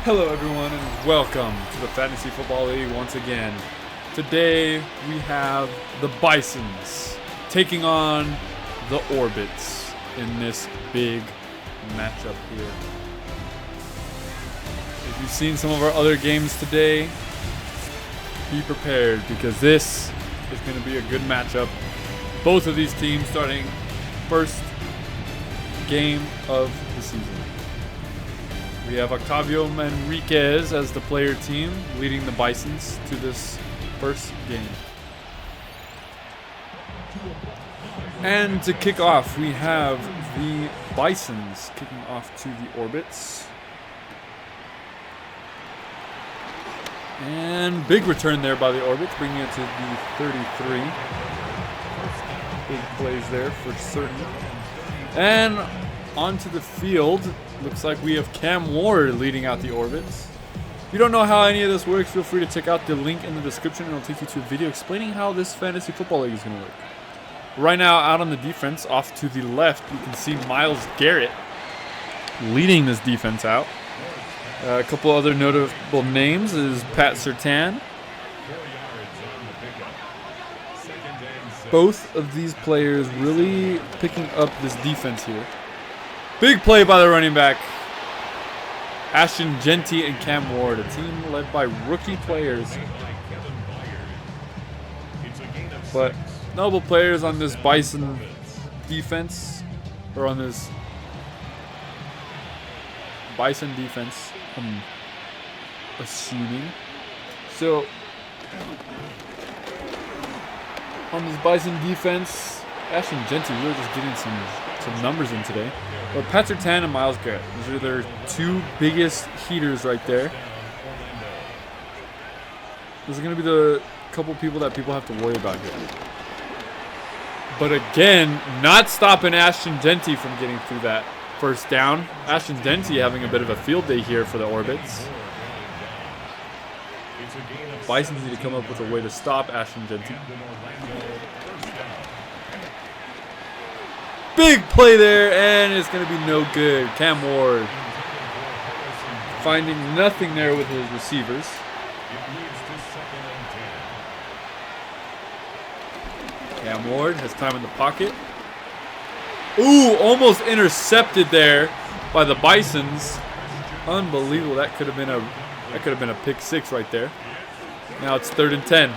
Hello everyone and welcome to the Fantasy Football League once again. Today we have the Bisons taking on the Orbits in this big matchup here. If you've seen some of our other games today, be prepared because this is going to be a good matchup. Both of these teams starting first game of the season. We have Octavio Manriquez as the player team, leading the Bisons to this first game. And to kick off, we have the Bisons kicking off to the Orbits. And big return there by the Orbits, bringing it to the 33. Big plays there for certain. And onto the field. Looks like we have Cam Ward leading out the Orbits. If you don't know how any of this works, feel free to check out the link in the description and it'll take you to a video explaining how this fantasy football league is going to work. Right now, out on the defense, off to the left, you can see Myles Garrett leading this defense out. A couple other notable names is Pat Surtain. Both of these players really picking up this defense here. Big play by the running back, Ashton Genty and Cam Ward, a team led by rookie players. But notable players on this Bison defense, or on this Bison defense, I'm assuming. So, on this Bison defense, Ashton Genty really just getting some numbers in today. But Pat Surtain and Myles Garrett, these are their two biggest heaters right there. Those are going to be the couple people that people have to worry about here. But again, not stopping Ashton Genty from getting through that first down. Ashton Genty having a bit of a field day here for the Orbits. Bison need to come up with a way to stop Ashton Genty. Big play there, and it's going to be no good. Cam Ward finding nothing there with his receivers. Cam Ward has time in the pocket. Ooh, almost intercepted there by the Bisons. Unbelievable. That could have been a pick six right there. Now it's 3rd and 10.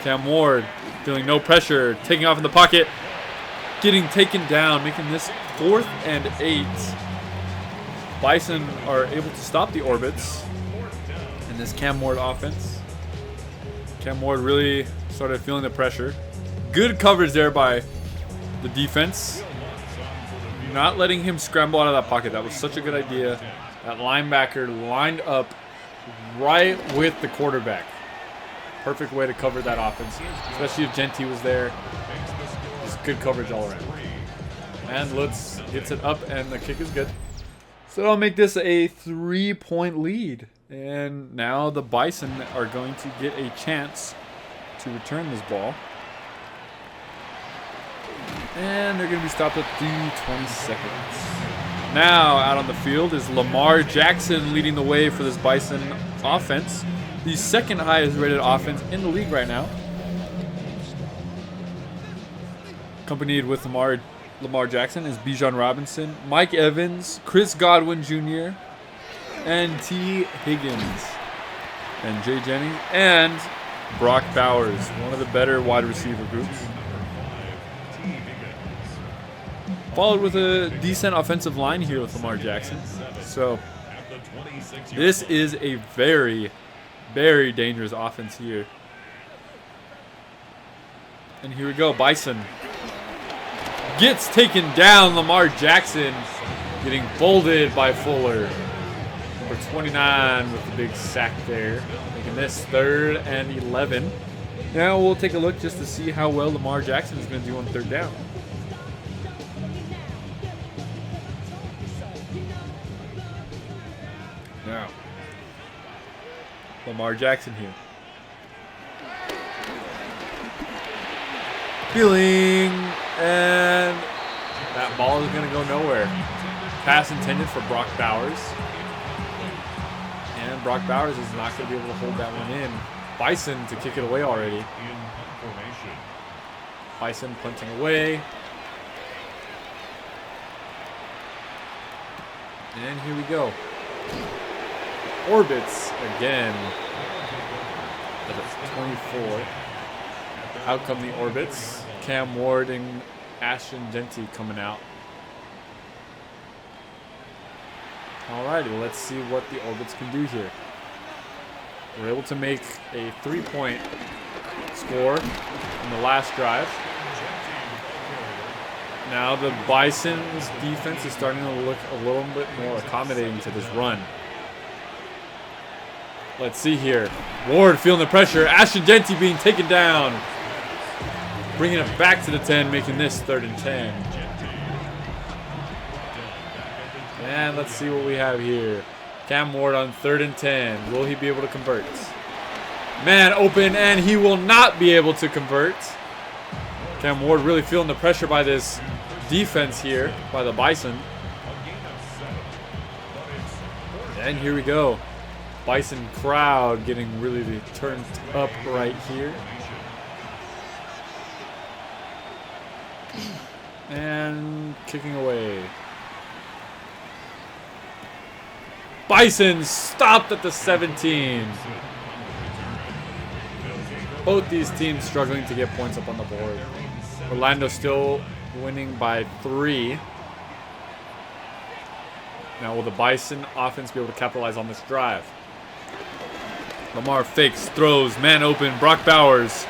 Cam Ward feeling no pressure, taking off in the pocket. Getting taken down, making this 4th and 8. Bison are able to stop the Orbits in this Cam Ward offense. Cam Ward really started feeling the pressure. Good coverage there by the defense. Not letting him scramble out of that pocket. That was such a good idea. That linebacker lined up right with the quarterback. Perfect way to cover that offense, especially if Genty was there. Good coverage all around. And Lutz gets it up, and the kick is good. So that'll make this a 3-point lead. And now the Bison are going to get a chance to return this ball. And they're going to be stopped at the 20 seconds. Now out on the field is Lamar Jackson leading the way for this Bison offense. The second highest rated offense in the league right now. Accompanied with Lamar Jackson is Bijan Robinson, Mike Evans, Chris Godwin Jr., and T. Higgins, and Jay Jennings, and Brock Bowers, one of the better wide receiver groups. Followed with a decent offensive line here with Lamar Jackson. So this is a very, very dangerous offense here. And here we go, Bison gets taken down. Lamar Jackson getting folded by Fuller. Number 29 with the big sack there. Making this 3rd and 11. Now we'll take a look just to see how well Lamar Jackson is going to do on 3rd down. Now, Lamar Jackson here. Feeling, and that ball is going to go nowhere. Pass intended for Brock Bowers. And Brock Bowers is not going to be able to hold that one in. Bison to kick it away already. Bison punting away. And here we go. Orbits again. That's 24. Out come the Orbits. Cam Ward and Ashton Genty coming out. Alrighty, let's see what the Orbits can do here. We're able to make a 3-point score in the last drive. Now the Bison's defense is starting to look a little bit more accommodating to this run. Let's see here. Ward feeling the pressure. Ashton Genty being taken down. Bringing it back to the 10, making this 3rd and 10. And let's see what we have here. Cam Ward on 3rd and 10. Will he be able to convert? Man open, and he will not be able to convert. Cam Ward really feeling the pressure by this defense here, by the Bison. And here we go. Bison crowd getting really turned up right here. And kicking away. Bison stopped at the 17. Both these teams struggling to get points up on the board. Orlando still winning by 3. Now will the Bison offense be able to capitalize on this drive? Lamar fakes, throws, man open, Brock Bowers.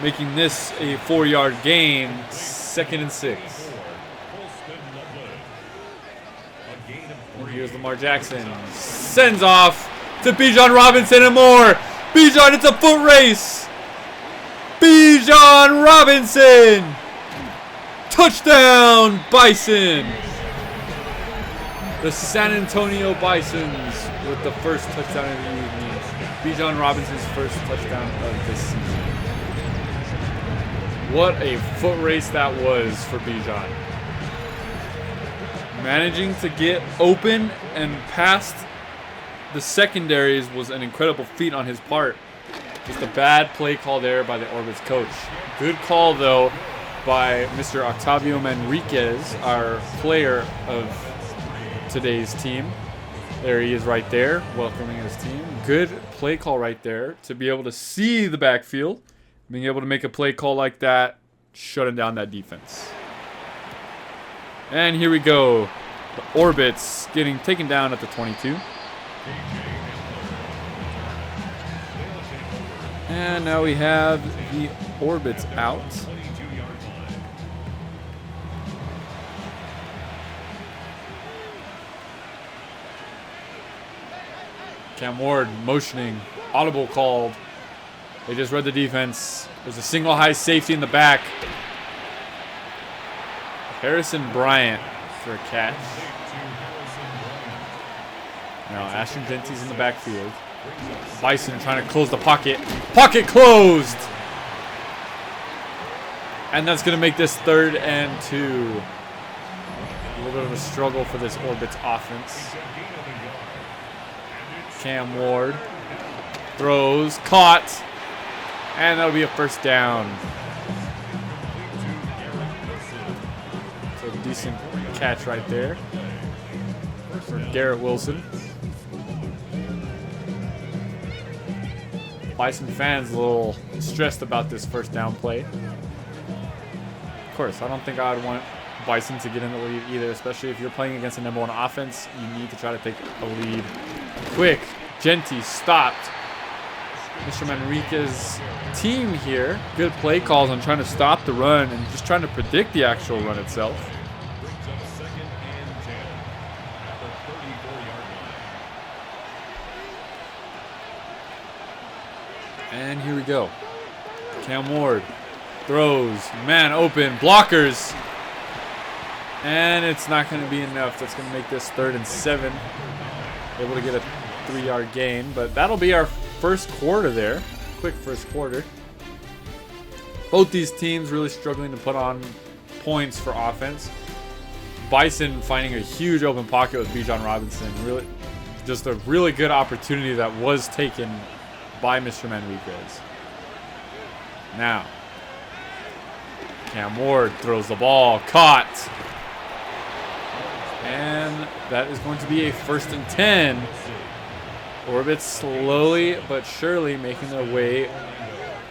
Making this a 4-yard gain, 2nd and 6. And here's Lamar Jackson. Sends off to Bijan Robinson and more. Bijan, it's a foot race. Bijan Robinson. Touchdown, Bison. The San Antonio Bisons with the first touchdown of the evening. Bijan Robinson's first touchdown of this season. What a foot race that was for Bijan. Managing to get open and past the secondaries was an incredible feat on his part. Just a bad play call there by the Orbits coach. Good call, though, by Mr. Octavio Manriquez, our player of today's team. There he is right there, welcoming his team. Good play call right there to be able to see the backfield. Being able to make a play call like that, shutting down that defense. And here we go. The Orbits getting taken down at the 22. And now we have the Orbits out. Cam Ward motioning. Audible called. They just read the defense. There's a single high safety in the back. Harrison Bryant for a catch. Now Ashton Genty's in the backfield. Bison trying to close the pocket. Pocket closed! And that's going to make this 3rd and 2. A little bit of a struggle for this Orbits offense. Cam Ward throws, caught, and that'll be a 1st down. So a decent catch right there for Garrett Wilson. Bison fans a little stressed about this 1st down play. Of course, I don't think I would want Bison to get in the lead either, especially if you're playing against a #1 offense. You need to try to take a lead quick. Genty stopped. Mr. Manriquez's team here. Good play calls on trying to stop the run and just trying to predict the actual run itself. And here we go. Cam Ward throws, man open, blockers. And it's not going to be enough. That's going to make this 3rd and 7. Able to get a 3-yard gain, but that'll be our 1st quarter there. Quick 1st quarter. Both these teams really struggling to put on points for offense. Bison finding a huge open pocket with Bijan Robinson. Really just a really good opportunity that was taken by Mr. Manriquez. Now, Cam Ward throws the ball, caught. And that is going to be a 1st and 10. Orbits slowly but surely making their way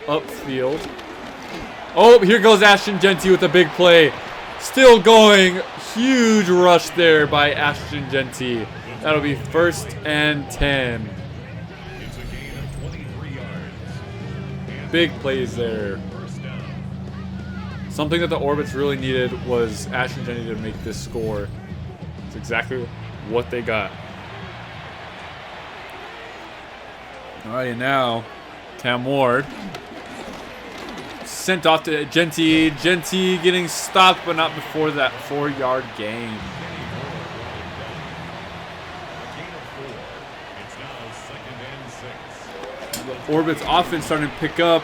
upfield. Oh, here goes Ashton Genty with a big play. Still going. Huge rush there by Ashton Genty. That'll be 1st and 10. Big plays there. Something that the Orbits really needed was Ashton Genty to make this score. It's exactly what they got. Alrighty, now Cam Ward sent off to Genty. Genty getting stopped, but not before that 4-yard gain. The Orbits offense starting to pick up.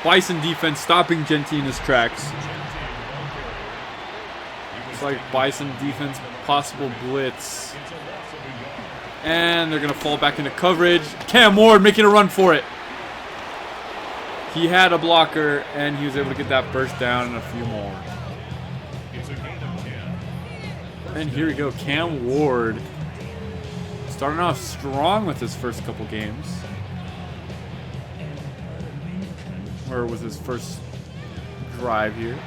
Bison defense stopping Genty in his tracks. Looks like Bison defense possible blitz. And they're going to fall back into coverage. Cam Ward making a run for it. He had a blocker, and he was able to get that first down and a few more. And here we go. Cam Ward starting off strong with his first couple games. Or was his first drive here.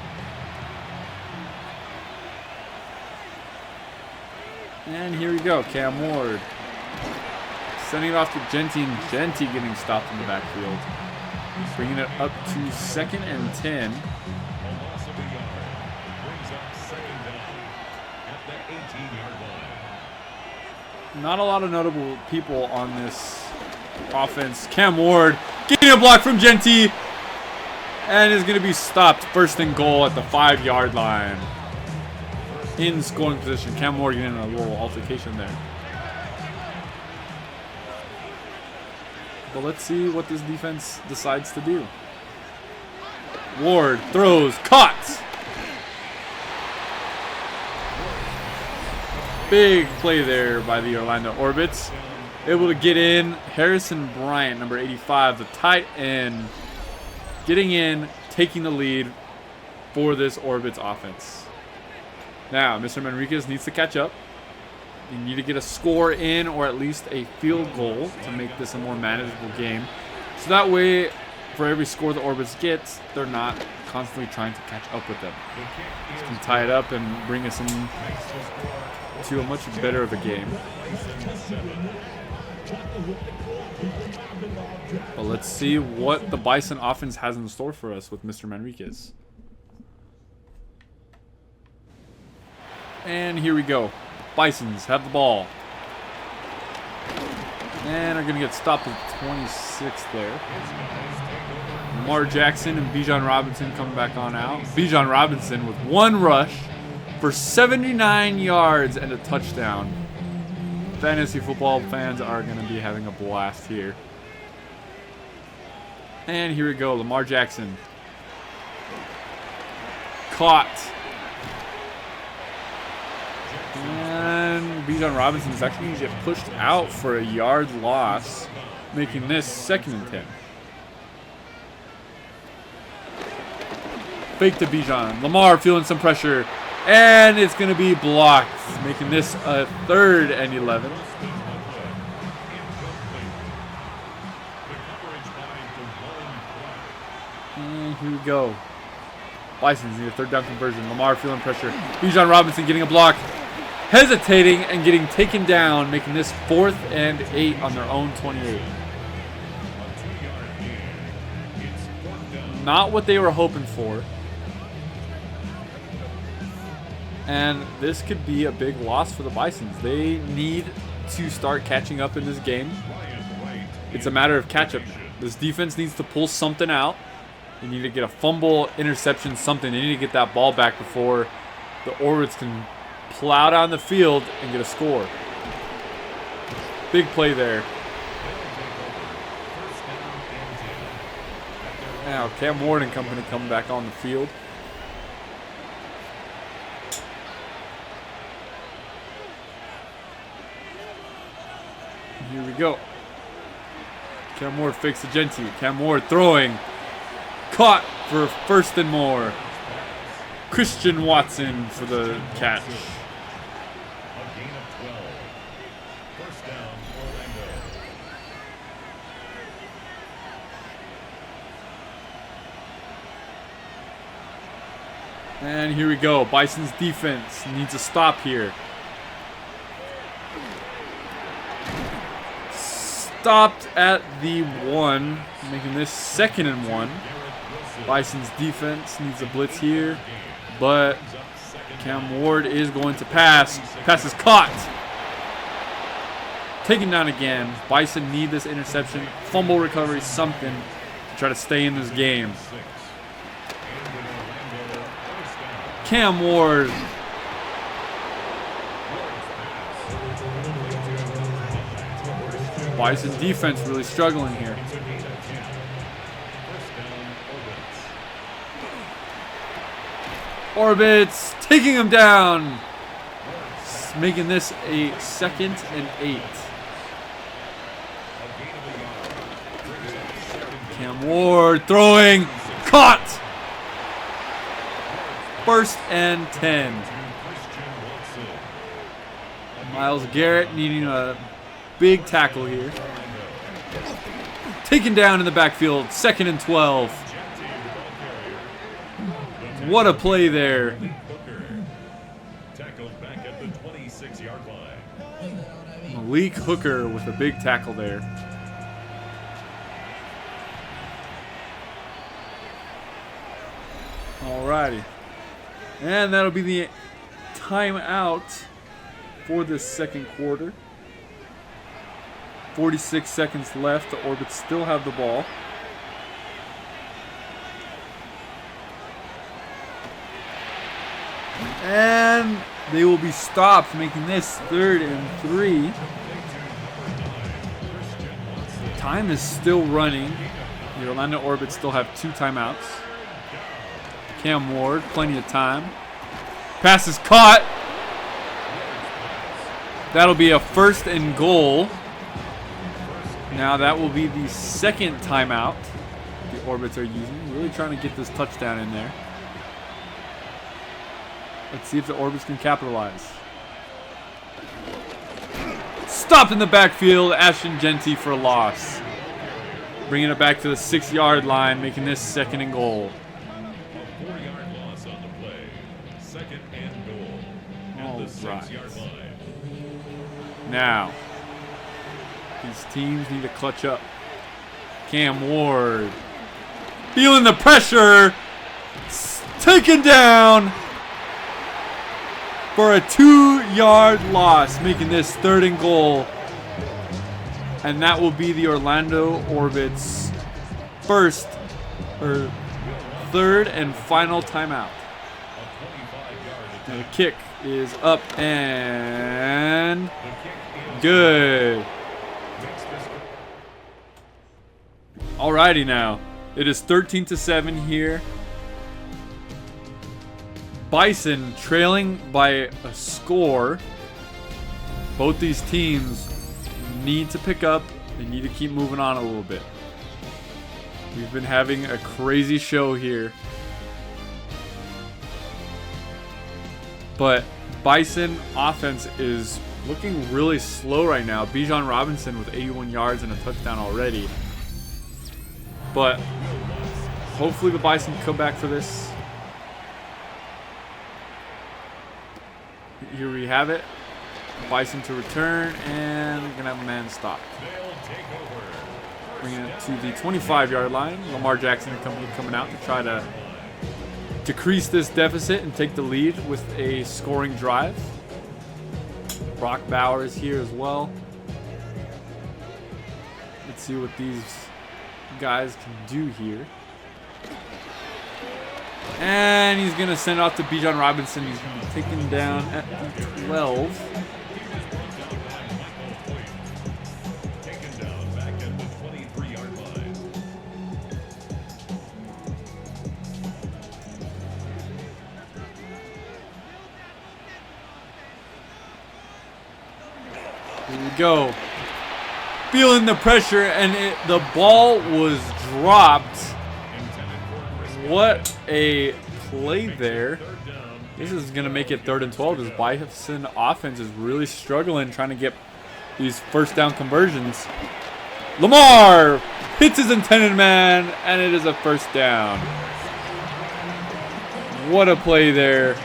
And here we go. Cam Ward sending it off to Genty, and Genty getting stopped in the backfield. Bringing it up to 2nd and 10. Not a lot of notable people on this offense. Cam Ward getting a block from Genty and is going to be stopped. 1st and goal at the 5-yard line. In scoring position. Cam Ward getting a little altercation there. But let's see what this defense decides to do. Ward throws, caught. Big play there by the Orlando Orbits. Able to get in. Harrison Bryant, number 85, the tight end, getting in, taking the lead for this Orbits offense. Now, Mr. Manriquez needs to catch up. You need to get a score in, or at least a field goal, to make this a more manageable game. So that way, for every score the Orbits gets, they're not constantly trying to catch up with them. Just can tie it up and bring us into a much better of a game. But let's see what the Bison offense has in store for us with Mr. Manriquez. And here we go. Bisons have the ball. And are going to get stopped at 26 there. Lamar Jackson and Bijan Robinson coming back on out. Bijan Robinson with 1 rush for 79 yards and a touchdown. Fantasy football fans are going to be having a blast here. And here we go. Lamar Jackson. Caught. And Bijan Robinson is actually going to get pushed out for a yard loss, making this 2nd and 10. Fake to Bijan. Lamar feeling some pressure, and it's going to be blocked, making this a 3rd and 11. And here we go. Bison's need a 3rd down conversion. Lamar feeling pressure. Bijan Robinson getting a block. Hesitating and getting taken down, making this 4th and 8 on their own 28. Not what they were hoping for. And this could be a big loss for the Bisons. They need to start catching up in this game. It's a matter of catch-up. This defense needs to pull something out. They need to get a fumble, interception, something. They need to get that ball back before the Orbits can plow down the field and get a score. Big play there. Now Cam Ward and company come back on the field. Here we go. Cam Ward fakes the Genty. Cam Ward throwing. Caught for first and more. Christian Watson for the catch. And here we go. Bison's defense needs a stop here. Stopped at the 1, making this 2nd and 1. Bison's defense needs a blitz here, but Cam Ward is going to pass. Pass is caught. Taken down again. Bison need this interception. Fumble recovery, something to try to stay in this game. Cam Ward. Bison defense really struggling here. Orbits taking him down. Making this a 2nd and 8. Cam Ward throwing. Caught. 1st and 10. Myles Garrett needing a big tackle here. Taken down in the backfield. 2nd and 12. What a play there. Malik Hooker with a big tackle there. Alrighty. And that'll be the timeout for this 2nd quarter. 46 seconds left. The Orbits still have the ball. And they will be stopped, making this 3rd and 3. Time is still running. The Orlando Orbits still have 2 timeouts. Cam Ward, plenty of time. Pass is caught. That'll be a 1st and goal. Now that will be the 2nd timeout the Orbits are using. Really trying to get this touchdown in there. Let's see if the Orbits can capitalize. Stopped in the backfield. Ashton Genty for a loss. Bringing it back to the 6-yard line, making this 2nd and goal. A 4-yard loss on the play. 2nd and goal. At the 6-yard line. Now, these teams need to clutch up. Cam Ward feeling the pressure. Taken down for a 2-yard loss, making this 3rd and goal. And that will be the Orlando Orbits' 3rd and final timeout. And the kick is up and good. Alrighty now. It is 13-7 here. Bison trailing by a score. Both these teams need to pick up. They need to keep moving on a little bit. We've been having a crazy show here. But Bison offense is looking really slow right now. Bijan Robinson with 81 yards and a touchdown already. But hopefully the Bison come back for this. Here we have it. Bison to return, and we're going to have a man stop. Bringing it to the 25-yard line. Lamar Jackson and company coming out to try to decrease this deficit and take the lead with a scoring drive. Brock Bauer is here as well. Let's see what these guys can do here. And he's going to send it off to Bijan Robinson. He's going to be taken down at the 12. Here we go. feeling the pressure, and the ball was dropped. What a play there. This is going to make it 3rd and 12. This Bison offense is really struggling trying to get these first down conversions. Lamar hits his intended man, and it is a first down. What a play there.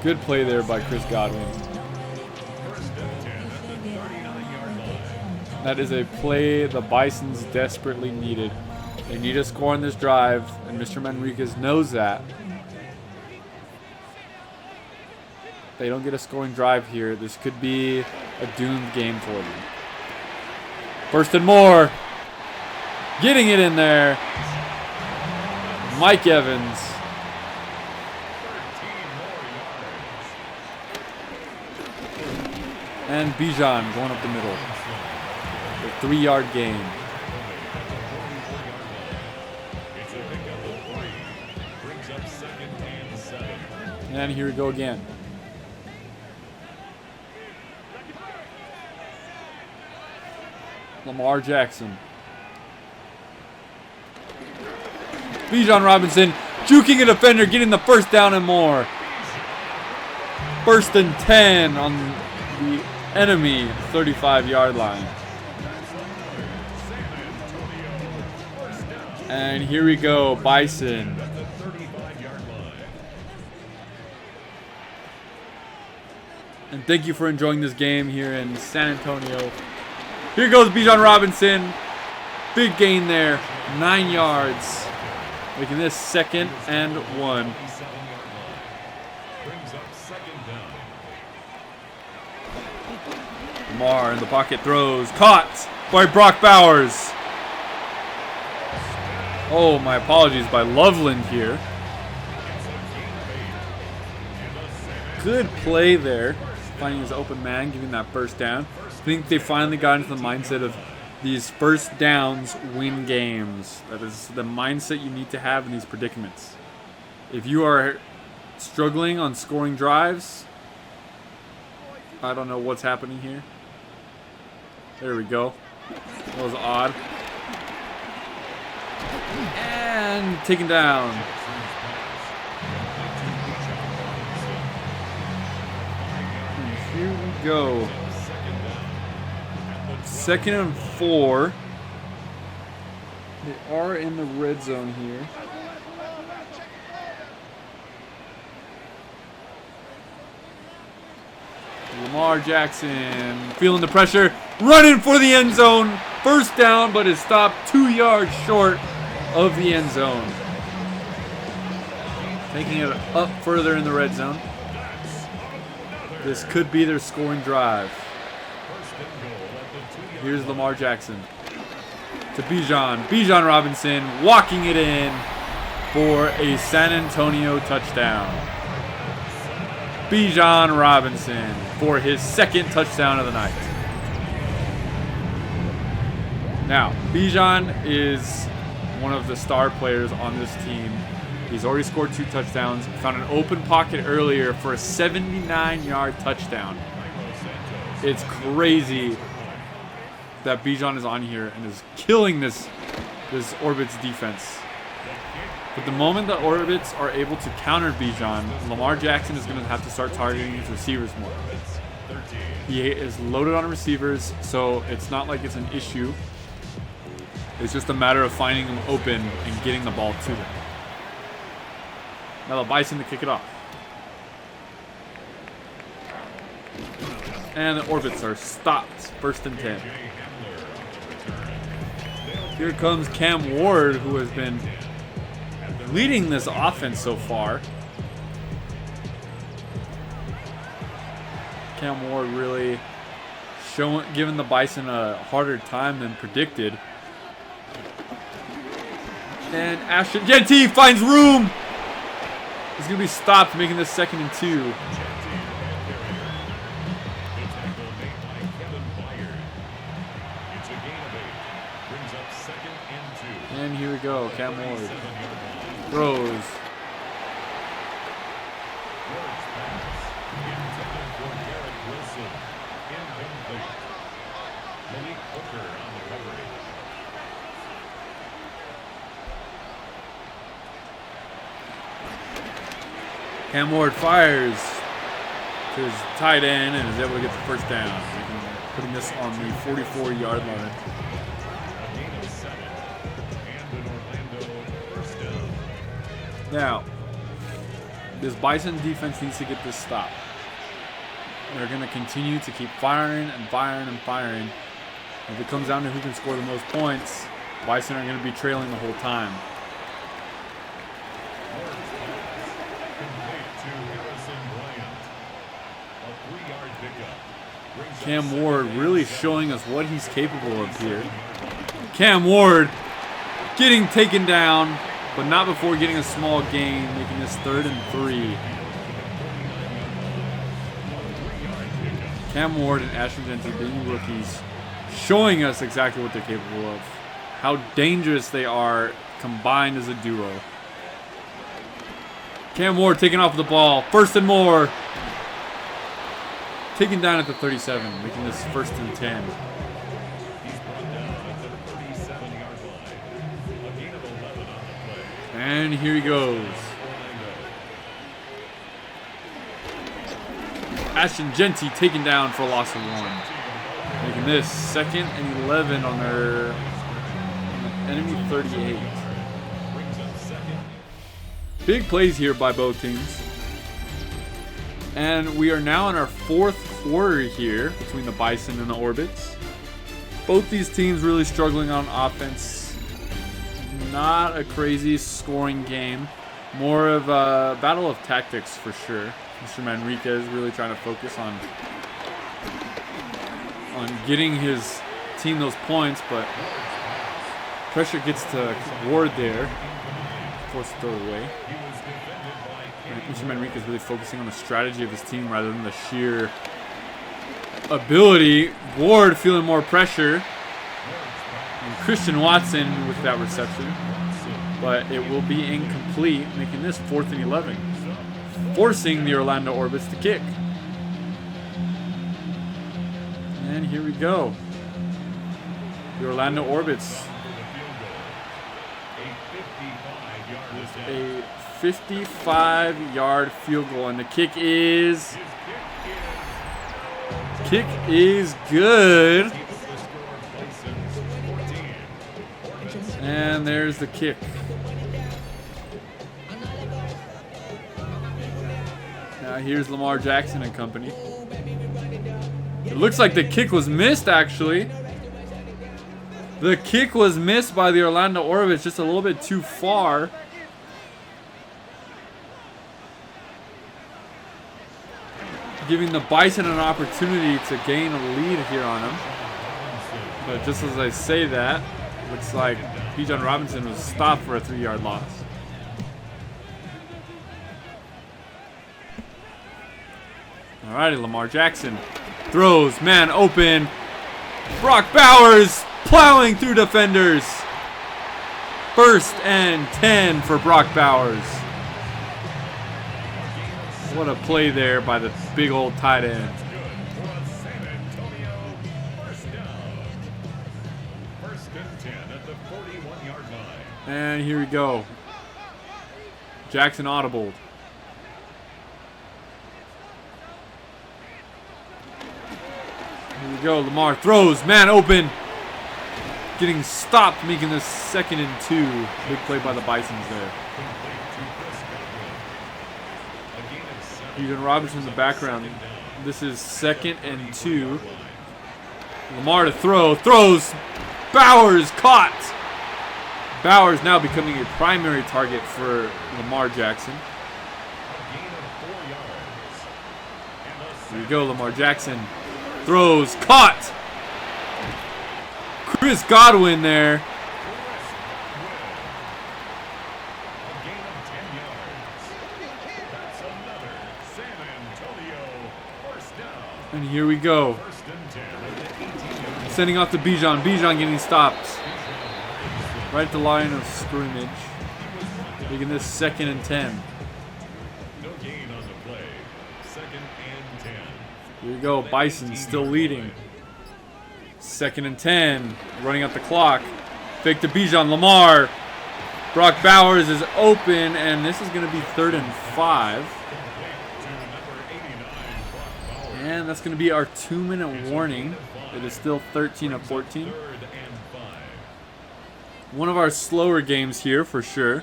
Good play there by Chris Godwin. That is a play the Bisons desperately needed. They need a score on this drive, and Mr. Manriquez knows that. They don't get a scoring drive here. This could be a doomed game for them. 1st and more. Getting it in there. Mike Evans. And Bison going up the middle. A 3-yard gain. And here we go again. Lamar Jackson. Bijan Robinson juking a defender, getting the first down and more. 1st and 10 on the enemy 35-yard line. And here we go, Bison. And thank you for enjoying this game here in San Antonio. Here goes Bijan Robinson. Big gain there. 9 yards. Making this 2nd and 1. Lamar in the pocket throws. Caught by Brock Bowers. Oh, my apologies by Loveland here. Good play there. Finding his open man, giving that first down. I think they finally got into the mindset of these first downs win games. That is the mindset you need to have in these predicaments. If you are struggling on scoring drives, I don't know what's happening here. There we go. That was odd. And taken down. And here we go. 2nd and 4. They are in the red zone here. Lamar Jackson feeling the pressure, running for the end zone. First down, but is stopped 2 yards short of the end zone. Taking it up further in the red zone. This could be their scoring drive. Here's Lamar Jackson to Bijan. Bijan Robinson walking it in for a San Antonio touchdown. Bijan Robinson for his 2nd touchdown of the night. Now, Bijan is one of the star players on this team. He's already scored 2 touchdowns. Found an open pocket earlier for a 79-yard touchdown. It's crazy that Bijan is on here and is killing this Orbits defense. But the moment the Orbits are able to counter Bison, Lamar Jackson is going to have to start targeting his receivers more. He is loaded on receivers, so it's not like it's an issue. It's just a matter of finding them open and getting the ball to them. Now the Bison to kick it off. And the Orbits are stopped. 1st and 10. Here comes Cam Ward, who has been leading this offense so far. Cam Ward really giving the Bison a harder time than predicted. And Ashton Jeanty finds room. He's going to be stopped, making this 2nd and 2. And here we go, Cam Ward throws. for Garrett Wilson. Incomplete. Malik Hooker on the coverage. Cam Ward fires to his tight end and is able to get the first down, putting this on the 44-yard line. A gain of 7. And an Orlando first down. Now, this Bison defense needs to get this stop. They're going to continue to keep firing and firing and firing. If it comes down to who can score the most points, Bison are going to be trailing the whole time. Cam Ward really showing us what he's capable of here. Cam Ward getting taken down, but not before getting a small gain, making this 3rd and 3. Cam Ward and Ashton Genty being rookies, showing us exactly what they're capable of. How dangerous they are combined as a duo. Cam Ward taking off the ball. 1st and more. Taken down at the 37, making this 1st and 10. He's brought down at the 37-yard line. A gain of 11 on the play. And here he goes. Ashton Genty taken down for a loss of 1. Making this 2nd and 11 on their enemy 38. Big plays here by both teams. And we are now in our 4th quarter here between the Bison and the Orbits. Both these teams really struggling on offense. Not a crazy scoring game. More of a battle of tactics for sure. Mr. Manriquez really trying to focus on getting his team those points, but pressure gets to Ward there. Forced to throw it away. Mr. Manriquez really focusing on the strategy of his team rather than the sheer ability. Ward feeling more pressure. And Christian Watson with that reception. But it will be incomplete, making this 4th and 11. Forcing the Orlando Orbits to kick. And here we go. The Orlando Orbits. A 55-yard field goal, and the kick is good. And there's the kick. Now here's Lamar Jackson and company. It looks like the kick was missed, actually. The kick was missed by the Orlando Orbits, just a little bit too far. Giving the Bison an opportunity to gain a lead here on them. But just as I say that, looks like Bijan Robinson was stopped for a 3-yard loss. Alrighty, Lamar Jackson throws, man open. Brock Bowers plowing through defenders. 1st and 10 for Brock Bowers. What a play there by the big old tight end. And here we go. Jackson audibled. Here we go. Lamar throws. Man open. Getting stopped, making this 2nd and 2. Big play by the Bisons there. Bijan Robinson in the background. This is 2nd and 2. Lamar to throw. Throws. Bowers caught. Bowers now becoming a primary target for Lamar Jackson. Here we go. Lamar Jackson throws. Caught. Chris Godwin there. And here we go. Sending off to Bijan. Bijan getting stopped. Right at the line of scrimmage. Making this 2nd and 10. No gain on the play. 2nd and 10. Here we go. Bison still leading. 2nd and 10. Running up the clock. Fake to Bijan. Lamar. Brock Bowers is open, and this is going to be 3rd and 5. And that's going to be our 2-minute warning. It is still 13 of 14. One of our slower games here for sure.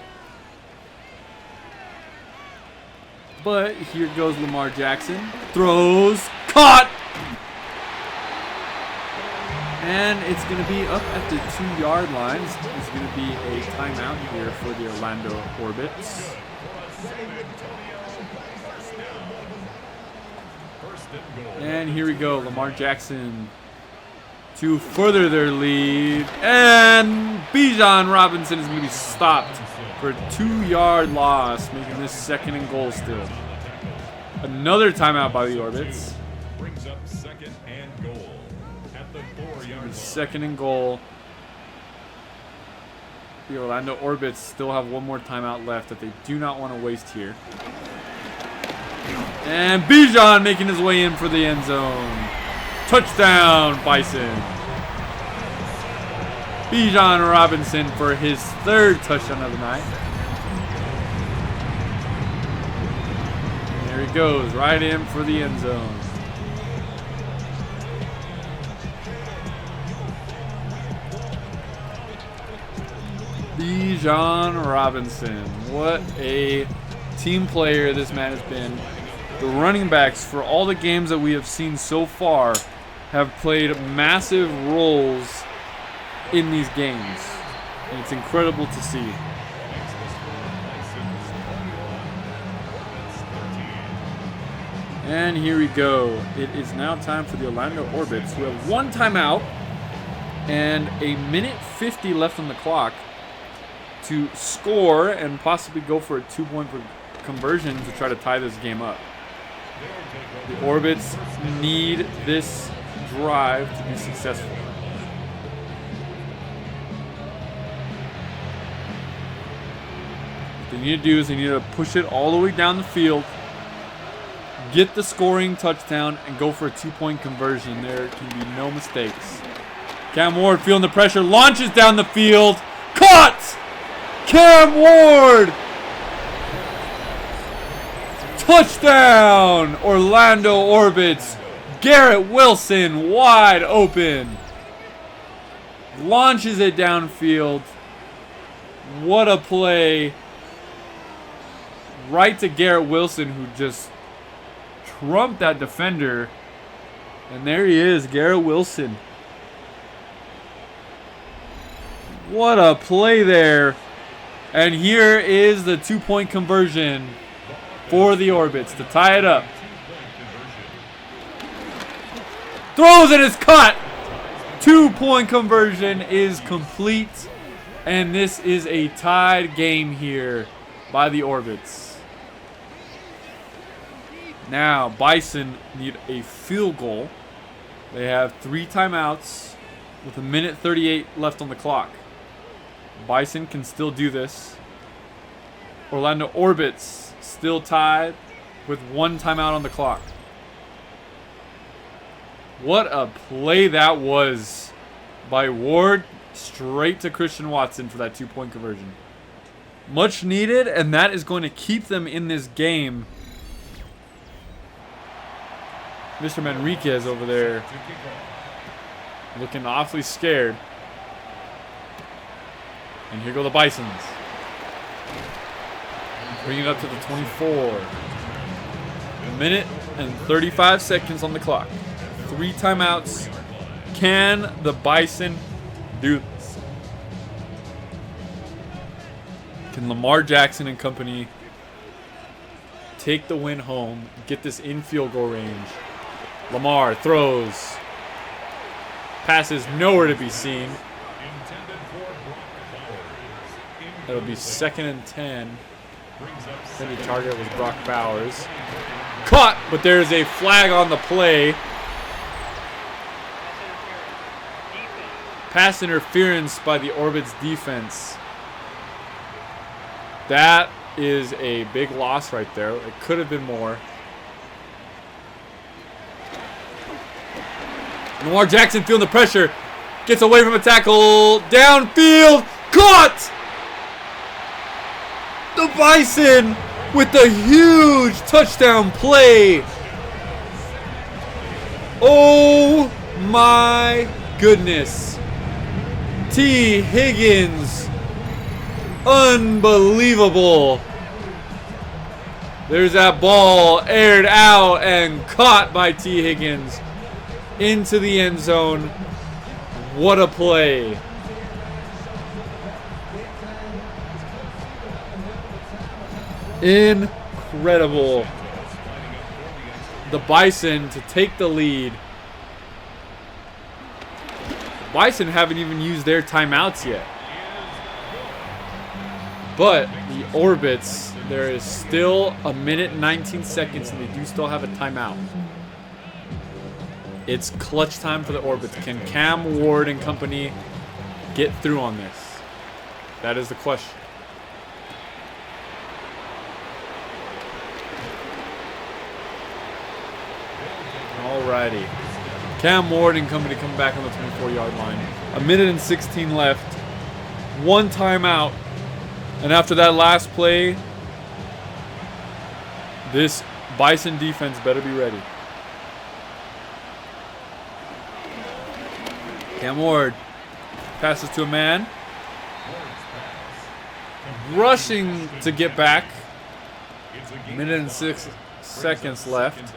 But here goes Lamar Jackson. Throws. Caught! And it's going to be up at the 2-yard line. It's going to be a timeout here for the Orlando Orbits. And here we go. Lamar Jackson to further their lead. And Bijan Robinson is going to be stopped for a 2-yard loss, making this 2nd and goal still. Another timeout by the Orbits. Brings up 2nd and goal at the 4-yard line. 2nd and goal. The Orlando Orbits still have one more timeout left that they do not want to waste here. And Bijan making his way in for the end zone. Touchdown, Bison. Bijan Robinson for his 3rd touchdown of the night. And there he goes, right in for the end zone. Bijan Robinson. What a team player this man has been. The running backs for all the games that we have seen so far have played massive roles in these games. And it's incredible to see. And here we go. It is now time for the Orlando Orbits, who have one timeout and a 1:50 left on the clock to score and possibly go for a 2-point conversion to try to tie this game up. The Orbits need this drive to be successful. What they need to do is they need to push it all the way down the field, get the scoring touchdown, and go for a 2-point conversion. There can be no mistakes. Cam Ward feeling the pressure, launches down the field. Caught! Cam Ward! Touchdown! Orlando Orbits. Garrett Wilson wide open. Launches it downfield. What a play. Right to Garrett Wilson, who just trumped that defender. And there he is, Garrett Wilson. What a play there. And here is the 2-point conversion for the Orbits to tie it up. Throws and it's cut. 2-point conversion is complete. And this is a tied game here by the Orbits. Now, Bison need a field goal. They have 3 timeouts with 1:38 left on the clock. Bison can still do this. Orlando Orbits still tied with 1 timeout on the clock. What a play that was by Ward, straight to Christian Watson for that 2-point conversion. Much needed, and that is going to keep them in this game. Mr. Manriquez over there looking awfully scared. And here go the Bisons. Bring it up to the 24. 1:35 seconds on the clock. 3 timeouts. Can the Bison do this? Can Lamar Jackson and company take the win home, get this in field goal range? Lamar throws. Passes nowhere to be seen. That'll be 2nd and 10. Intended target was Brock Bowers. Caught, but there's a flag on the play. Pass interference by the Orbits defense. That is a big loss right there. It could have been more. Lamar Jackson feeling the pressure. Gets away from a tackle. Downfield. Caught! The Bison with the huge touchdown play. Oh my goodness. T. Higgins. Unbelievable. There's that ball aired out and caught by T. Higgins into the end zone. What a play. Incredible. The Bison to take the lead. Bison haven't even used their timeouts yet. But the Orbits, there is still 1 minute and 19 seconds and they do still have a timeout. It's clutch time for the Orbits. Can Cam Ward and company get through on this? That is the question. Alrighty. Cam Ward and company come back on the 24-yard line. 1 minute and 16 left. One timeout. And after that last play, this Bison defense better be ready. Cam Ward passes to a man. Rushing to get back. 1 minute and 6 seconds left.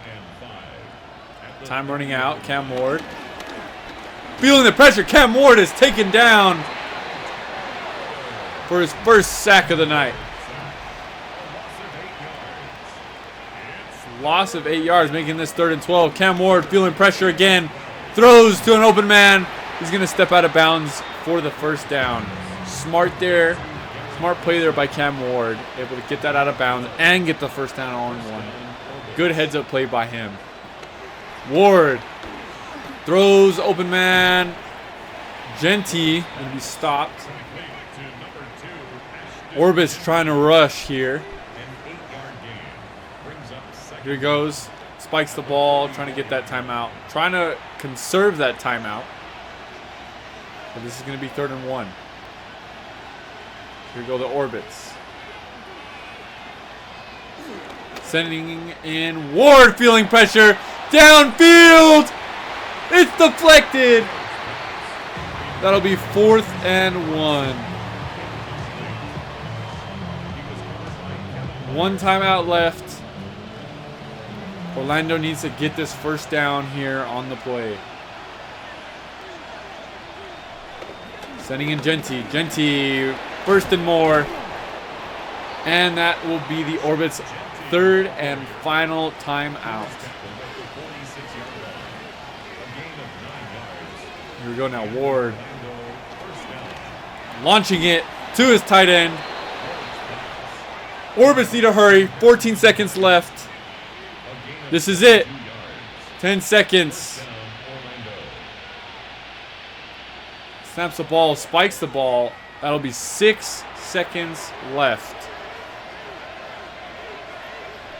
Time running out. Cam Ward. Feeling the pressure. Cam Ward is taken down for his first sack of the night. Loss of 8 yards, making this 3rd and 12. Cam Ward feeling pressure again. Throws to an open man. He's going to step out of bounds for the first down. Smart there. Smart play there by Cam Ward. Able to get that out of bounds and get the first down all in one. Good heads-up play by him. Ward throws open man. Genty going to be stopped. Orbis trying to rush here. Here he goes. Spikes the ball, trying to get that timeout. Trying to conserve that timeout. But this is going to be 3rd and 1. Here go the Orbits. Sending in Ward, feeling pressure. Downfield! It's deflected! That'll be 4th and 1. One timeout left. Orlando needs to get this first down here on the play. Sending in Genty. Genty, 1st and more. And that will be the Orbits' 3rd and final timeout. Here we go now. Ward. Launching it to his tight end. Orbits need to hurry. 14 seconds left. This is it. 10 seconds. Snaps the ball. Spikes the ball. That'll be 6 seconds left.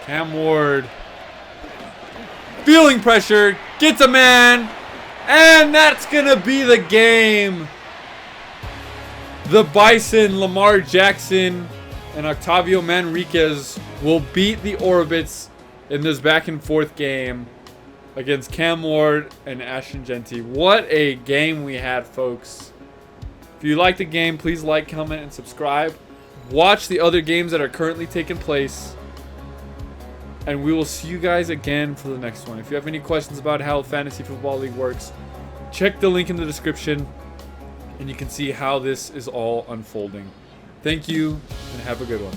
Cam Ward. Feeling pressure. Gets a man. And that's going to be the game. The Bison, Lamar Jackson, and Octavio Manriquez will beat the Orbits in this back and forth game against Cam Ward and Ashton Genty. What a game we had, folks. If you like the game, please like, comment, and subscribe. Watch the other games that are currently taking place. And we will see you guys again for the next one. If you have any questions about how Fantasy Football League works, check the link in the description and you can see how this is all unfolding. Thank you and have a good one.